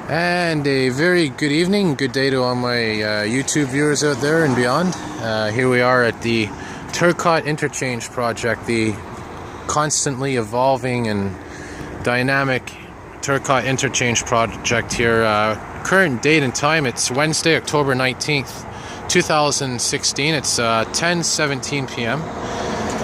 And a very good evening, good day to all my YouTube viewers out there and beyond. Here we are at the Turcot Interchange project, the constantly evolving and dynamic Turcot Interchange project here. Current date and time, it's Wednesday, October 19th, 2016. It's 10:17 p.m.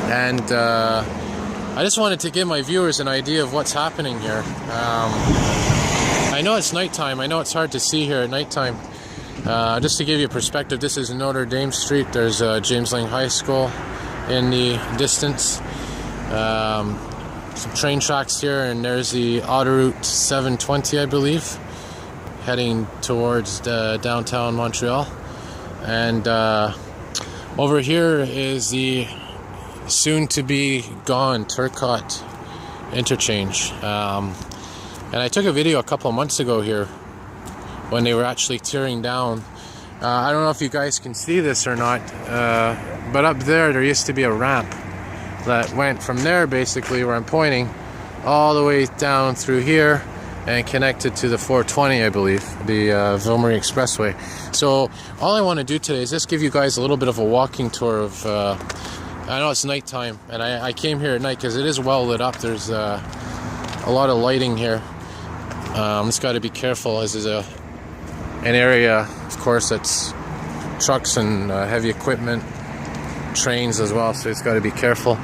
And I just wanted to give my viewers an idea of what's happening here. I know it's nighttime. I know it's hard to see here at nighttime. Just to give you a perspective, this is Notre Street. There's James Lang High School in the distance. Some train tracks here, and there's the Autoroute 720, I believe, heading towards downtown Montreal. And over here is the soon-to-be gone Turcot Interchange. And I took a video a couple of months ago here when they were actually tearing down. I don't know if you guys can see this or not, but up there used to be a ramp that went from there, basically where I'm pointing, all the way down through here and connected to the 420, I believe, the Ville-Marie Expressway. So all I want to do today is just give you guys a little bit of a walking tour of, I know it's nighttime, and I came here at night because it is well lit up. There's a lot of lighting here. Just got to be careful, as is an area, of course, that's trucks and heavy equipment, trains as well, so it's got to be careful.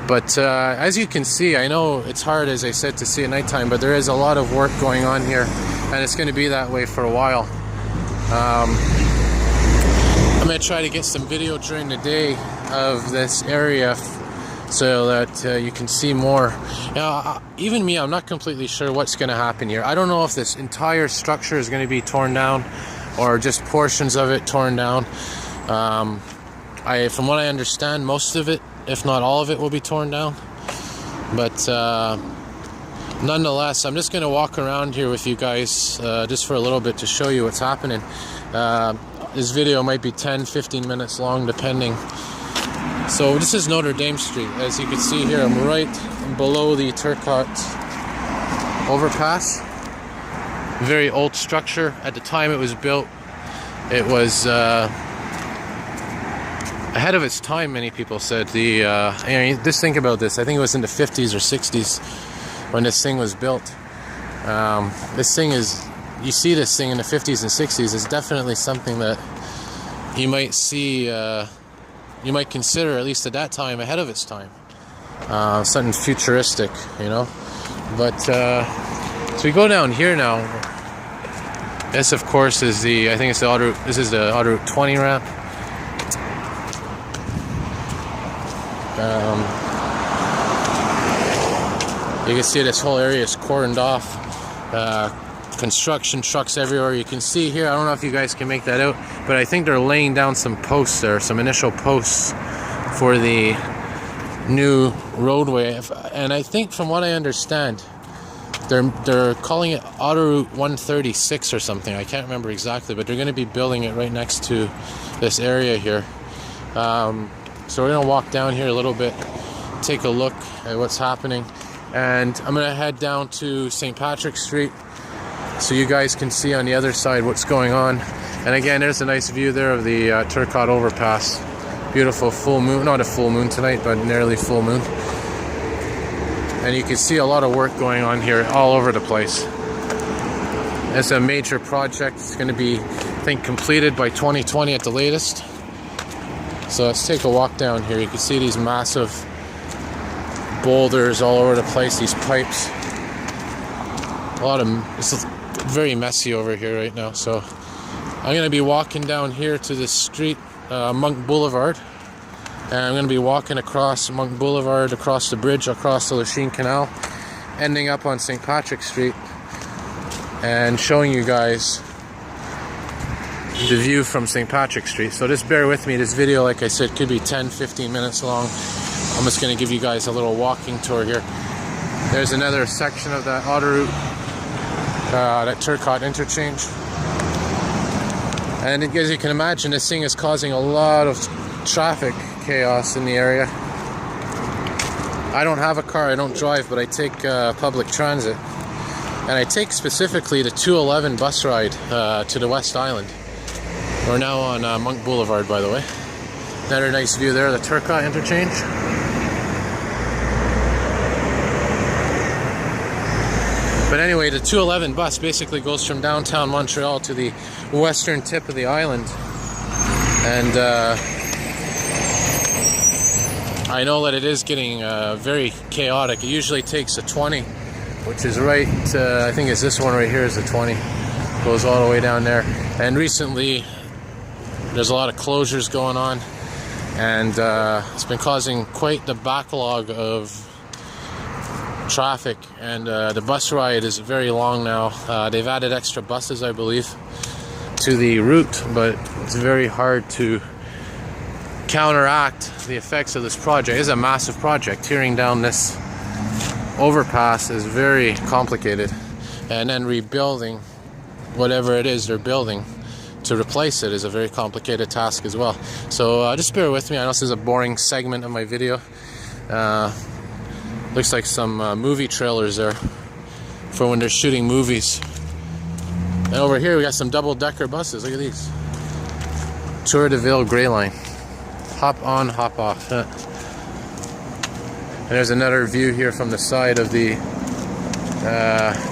But as you can see, I know it's hard, as I said, to see at nighttime, but there is a lot of work going on here, and it's going to be that way for a while. I'm going to try to get some video during the day of this area so that you can see more. Now, even me, I'm not completely sure what's going to happen here. I don't know if this entire structure is going to be torn down or just portions of it torn down. From what I understand, most of it, if not all of it, will be torn down. But nonetheless, I'm just going to walk around here with you guys just for a little bit to show you what's happening. This video might be 10-15 minutes long, depending. So this is Notre Street. As you can see here, I'm right below the Turcot overpass. Very old structure. At the time it was built, it was ahead of its time, many people said. Just think about this. I think it was in the 50s or 60s when this thing was built. This thing is, you see this thing in the 50s and 60s, it's definitely something that you might see, you might consider, at least at that time, ahead of its time. Something futuristic, you know. But so we go down here now. This, of course, is I think it's the Autoroute. This is the Autoroute 20 ramp. You can see this whole area is cordoned off. Construction trucks everywhere. You can see here, I don't know if you guys can make that out, but I think they're laying down some posts there, some initial posts for the new roadway. And I think, from what I understand, they're calling it Autoroute 136 or something. I can't remember exactly, but they're going to be building it right next to this area here. So we're going to walk down here a little bit, take a look at what's happening, and I'm going to head down to St. Patrick's Street so you guys can see on the other side what's going on. And again, there's a nice view there of the Turcot overpass. Beautiful full moon, not a full moon tonight, but nearly full moon. And you can see a lot of work going on here all over the place. It's a major project. It's going to be, I think, completed by 2020 at the latest. So let's take a walk down here. You can see these massive boulders all over the place, these pipes. It's very messy over here right now. So I'm going to be walking down here to this street, Monk Boulevard. And I'm going to be walking across Monk Boulevard, across the bridge, across the Lachine Canal, ending up on St. Patrick's Street, and showing you guys the view from St. Patrick's Street. So just bear with me. This video, like I said, could be 10-15 minutes long. I'm just going to give you guys a little walking tour here. There's another section of that Autoroute, that Turcot Interchange. And as you can imagine, this thing is causing a lot of traffic chaos in the area. I don't have a car, I don't drive, but I take public transit. and I take specifically the 211 bus ride to the West Island. We're now on Monk Boulevard, by the way. Another nice view there, the Turcot Interchange. But anyway, the 211 bus basically goes from downtown Montreal to the western tip of the island. And I know that it is getting very chaotic. It usually takes a 20, which is right, I think it's this one right here is a 20. Goes all the way down there. And recently, there's a lot of closures going on. And it's been causing quite the backlog of traffic, and the bus ride is very long now. They've added extra buses, I believe, to the route, but it's very hard to counteract the effects of this project. It's a massive project. Tearing down this overpass is very complicated, and then rebuilding whatever it is they're building to replace it is a very complicated task as well. So just bear with me. I know this is a boring segment of my video. Looks like some movie trailers there for when they're shooting movies. And over here we got some double-decker buses. Look at these. Tour de Ville Grey Line. Hop on, hop off. And there's another view here from the side of the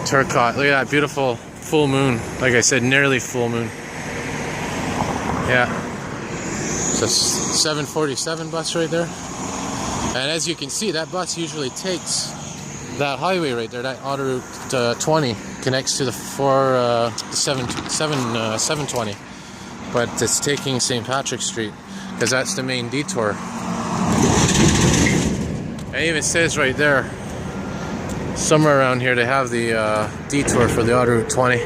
Turcot. Look at that beautiful full moon. Like I said, nearly full moon. Yeah. It's a 747 bus right there. And as you can see, that bus usually takes that highway right there, that autoroute 20 connects to the 720, but it's taking St. Patrick Street because that's the main detour. It even says right there, somewhere around here, they have the detour for the autoroute 20,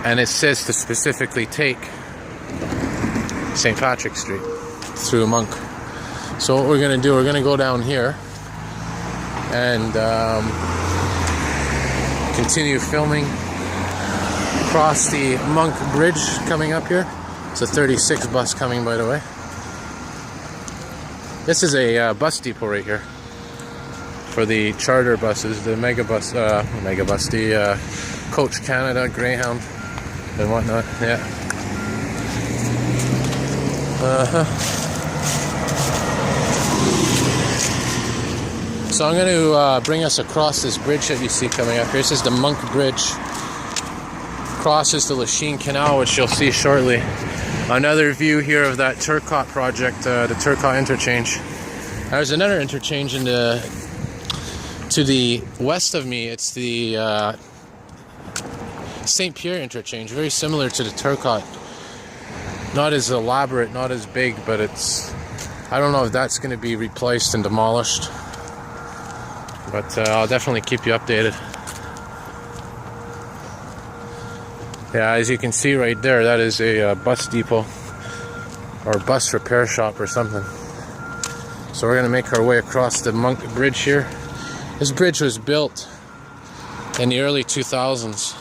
and it says to specifically take St. Patrick Street through Monk. So what we're going to do, we're going to go down here and continue filming across the Monk Bridge coming up here. It's a 36 bus coming, by the way. This is a bus depot right here for the charter buses, the the Coach Canada, Greyhound, and whatnot. Yeah. So I'm going to bring us across this bridge that you see coming up here. This is the Monk Bridge. Crosses the Lachine Canal, which you'll see shortly. Another view here of that Turcot Project, the Turcot Interchange. There's another interchange to the west of me. It's the St. Pierre Interchange, very similar to the Turcot. Not as elaborate, not as big, but it's... I don't know if that's going to be replaced and demolished. But I'll definitely keep you updated. Yeah, as you can see right there, that is a bus depot or bus repair shop or something. So we're going to make our way across the Monk Bridge here. This bridge was built in the early 2000s.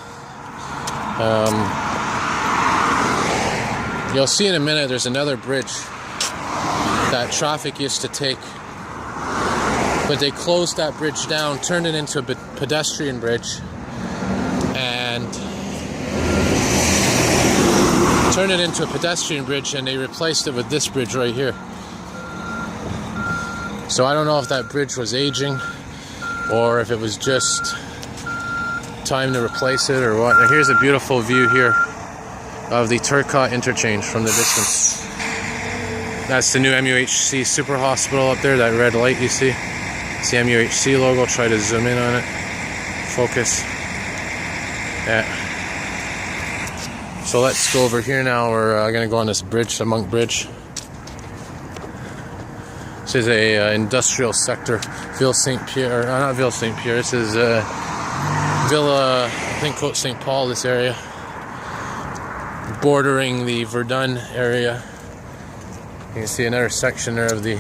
You'll see in a minute there's another bridge that traffic used to take. But they closed that bridge down, turned it into a pedestrian bridge, and they replaced it with this bridge right here. So I don't know if that bridge was aging or if it was just time to replace it or what. Now here's a beautiful view here of the Turcot Interchange from the distance. That's the new MUHC Super Hospital up there, that red light you see. It's the MUHC logo. Try to zoom in on it. Focus. Yeah. So let's go over here now. We're going to go on this bridge, the Monk Bridge. This is a industrial sector. Ville St. Pierre, not Ville St. Pierre. This is Villa, I think, Côte St. Paul, this area. Bordering the Verdun area. You can see another section there of the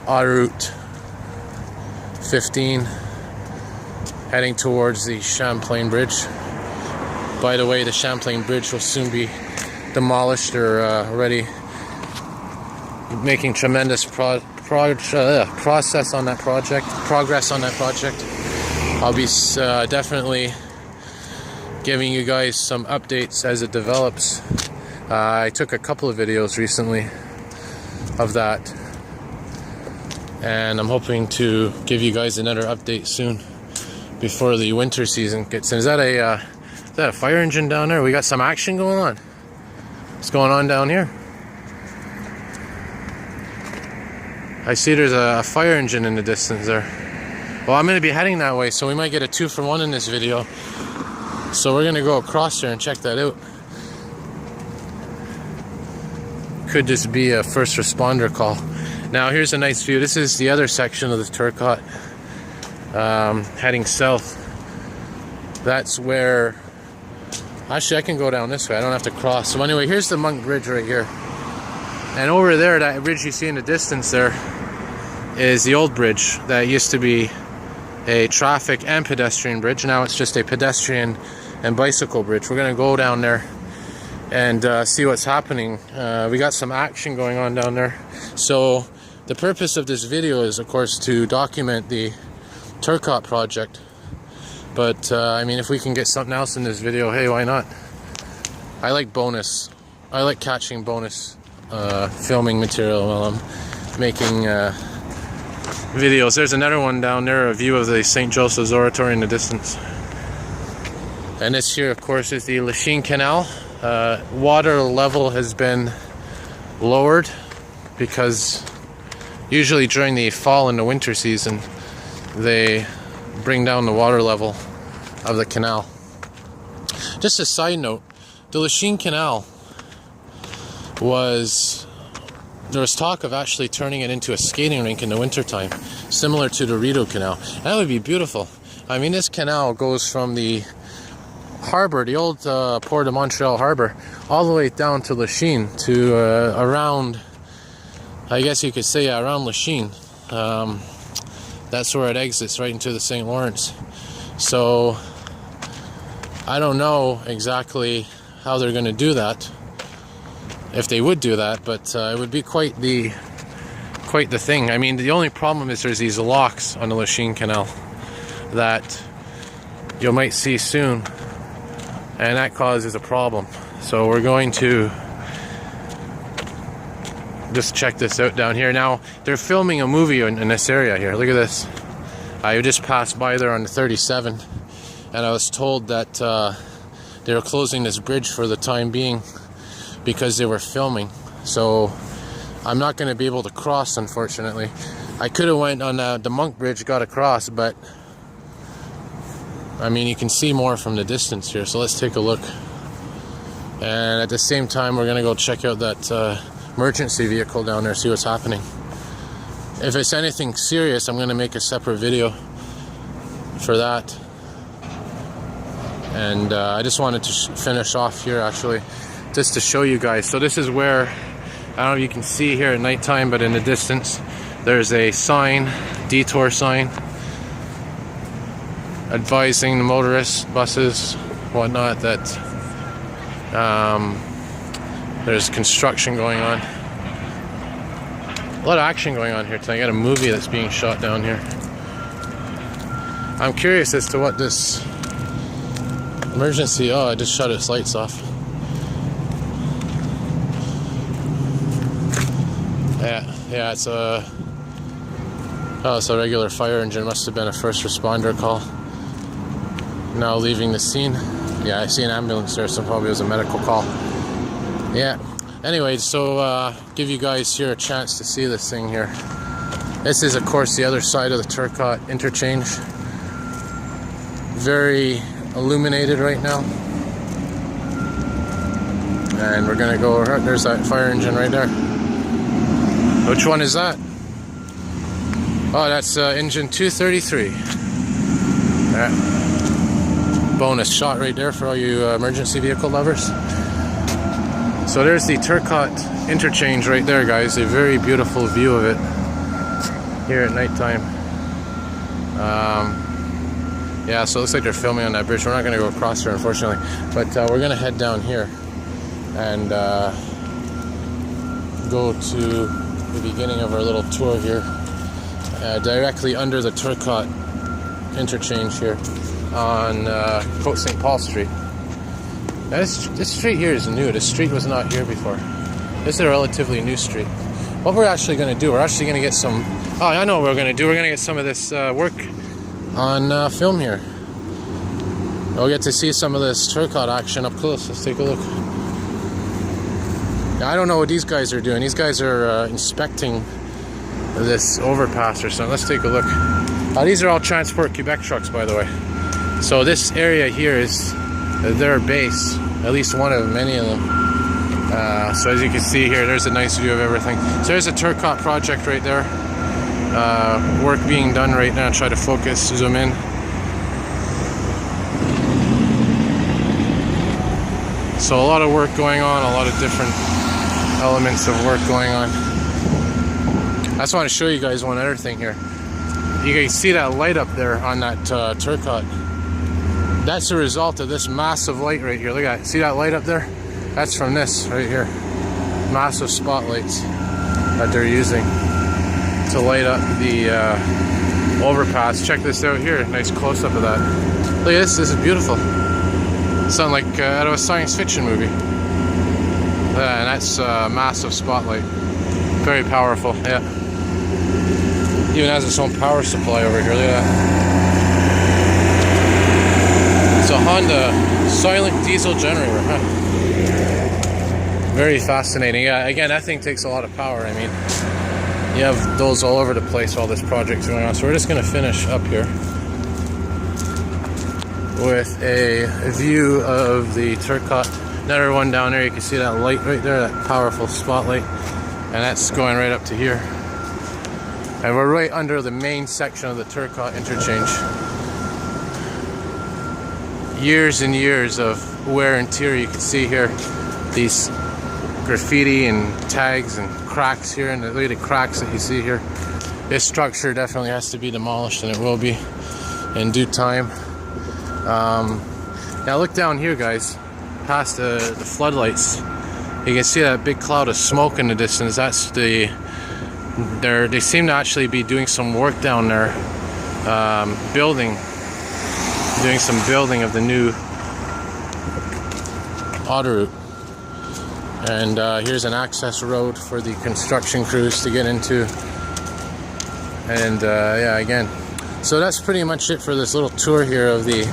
autoroute 15 heading towards the Champlain Bridge. By the way, the Champlain Bridge will soon be demolished. They're already making tremendous progress on that project. I'll be definitely giving you guys some updates as it develops. I took a couple of videos recently of that, and I'm hoping to give you guys another update soon before the winter season gets in. Is that a fire engine down there? We got some action going on. What's going on down here? I see there's a fire engine in the distance there. Well, I'm going to be heading that way, so we might get a 2-for-1 in this video. So we're going to go across there and check that out. Could just be a first responder call. Now here's a nice view. This is the other section of the Turcot, heading south. That's where, actually I can go down this way, I don't have to cross. So anyway, here's the Monk Bridge right here. And over there, that bridge you see in the distance there is the old bridge that used to be a traffic and pedestrian bridge. Now it's just a pedestrian and bicycle bridge. We're gonna go down there and see what's happening. We got some action going on down there. So the purpose of this video is, of course, to document the Turcot Project. But I mean, if we can get something else in this video, hey, why not? I like catching bonus filming material while I'm making videos. There's another one down there, a view of the St. Joseph's Oratory in the distance. And this here, of course, is the Lachine Canal. Water level has been lowered because usually during the fall and the winter season they bring down the water level of the canal. Just a side note, the Lachine Canal there was talk of actually turning it into a skating rink in the wintertime, similar to the Rideau Canal. That would be beautiful. I mean, this canal goes from the harbor, the old port of Montreal harbor, all the way down to Lachine, to around, I guess you could say, around Lachine. That's where it exits, right into the St. Lawrence. So I don't know exactly how they're going to do that, if they would do that, but it would be quite the thing. I mean, the only problem is there's these locks on the Lachine Canal that you might see soon, and that causes a problem. So we're going to just check this out down here. Now they're filming a movie in this area here. Look at this. I just passed by there on the 37, and I was told that they were closing this bridge for the time being because they were filming. So I'm not going to be able to cross, unfortunately. I could have went on the Monk Bridge, got across, but I mean, you can see more from the distance here. So let's take a look. And at the same time, we're going to go check out that emergency vehicle down there, see what's happening. If it's anything serious, I'm going to make a separate video for that. And I just wanted to finish off here, actually, just to show you guys. So this is where, I don't know if you can see here at nighttime, but in the distance there's a sign, detour sign, advising the motorists, buses, whatnot, that there's construction going on. A lot of action going on here tonight. I got a movie that's being shot down here. I'm curious as to what this emergency, oh, I just shut its lights off. Yeah, it's a regular fire engine. Must have been a first responder call. Now leaving the scene. Yeah, I see an ambulance there, so probably it was a medical call. Yeah. Anyway, so give you guys here a chance to see this thing here. This is, of course, the other side of the Turcot Interchange. Very illuminated right now. And we're gonna go, there's that fire engine right there. Which one is that? Oh, that's engine 233. Bonus shot right there for all you emergency vehicle lovers. So there's the Turcot Interchange right there, guys. A very beautiful view of it here at nighttime. Yeah, so it looks like they're filming on that bridge. We're not going to go across there, unfortunately, but we're going to head down here and go to the beginning of our little tour here, directly under the Turcot Interchange here on Côte St. Paul Street. Now this street here is new. This street was not here before. This is a relatively new street. What we're actually going to do, we're actually going to get some... Oh, I know what we're going to do. We're going to get some of this work on film here. We'll get to see some of this Turcot action up close. Let's take a look. Now, I don't know what these guys are doing. These guys are inspecting this overpass or something. Let's take a look. These are all Transport Quebec trucks, by the way. So this area here is their base. At least one of many of them. So as you can see here, there's a nice view of everything. So there's a Turcot Project right there. Work being done right now. Try to focus, zoom in. So a lot of work going on, a lot of different elements of work going on. I just want to show you guys one other thing here. You can see that light up there on that Turcot. That's a result of this massive light right here. Look at it. See that light up there? That's from this right here. Massive spotlights that they're using to light up the overpass. Check this out here. Nice close-up of that. Look at this. This is beautiful. Sound like out of a science fiction movie. And that's a massive spotlight. Very powerful, yeah. Even has its own power supply over here, look at that. It's a Honda silent diesel generator, huh? Very fascinating. Yeah, again, that thing takes a lot of power. I mean, you have those all over the place while this project's going on. So we're just going to finish up here with a view of the Turcot. Another one down there, you can see that light right there, that powerful spotlight, and that's going right up to here. And we're right under the main section of the Turcot Interchange. Years and years of wear and tear. You can see here these graffiti and tags and cracks here, and look at the cracks that you see here. This structure definitely has to be demolished, and it will be in due time. Now look down here, guys, past the floodlights. You can see that big cloud of smoke in the distance. That's they seem to actually be doing some work down there, doing some building of the new autoroute. And here's an access road for the construction crews to get into. And yeah, again, so that's pretty much it for this little tour here of the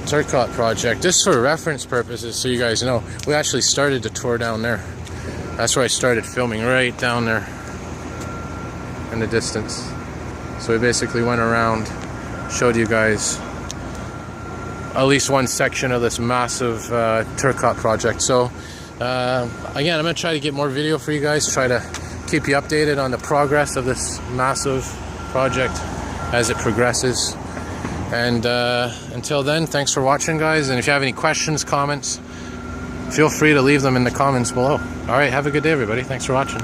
Turcot Project. Just for reference purposes, so you guys know, we actually started the tour down there. That's where I started filming, right down there in the distance. So we basically went around, showed you guys at least one section of this massive Turcot Project. So again, I'm going to try to get more video for you guys, try to keep you updated on the progress of this massive project as it progresses. And until then, thanks for watching, guys. And if you have any questions, comments, feel free to leave them in the comments below. All right, have a good day, everybody. Thanks for watching.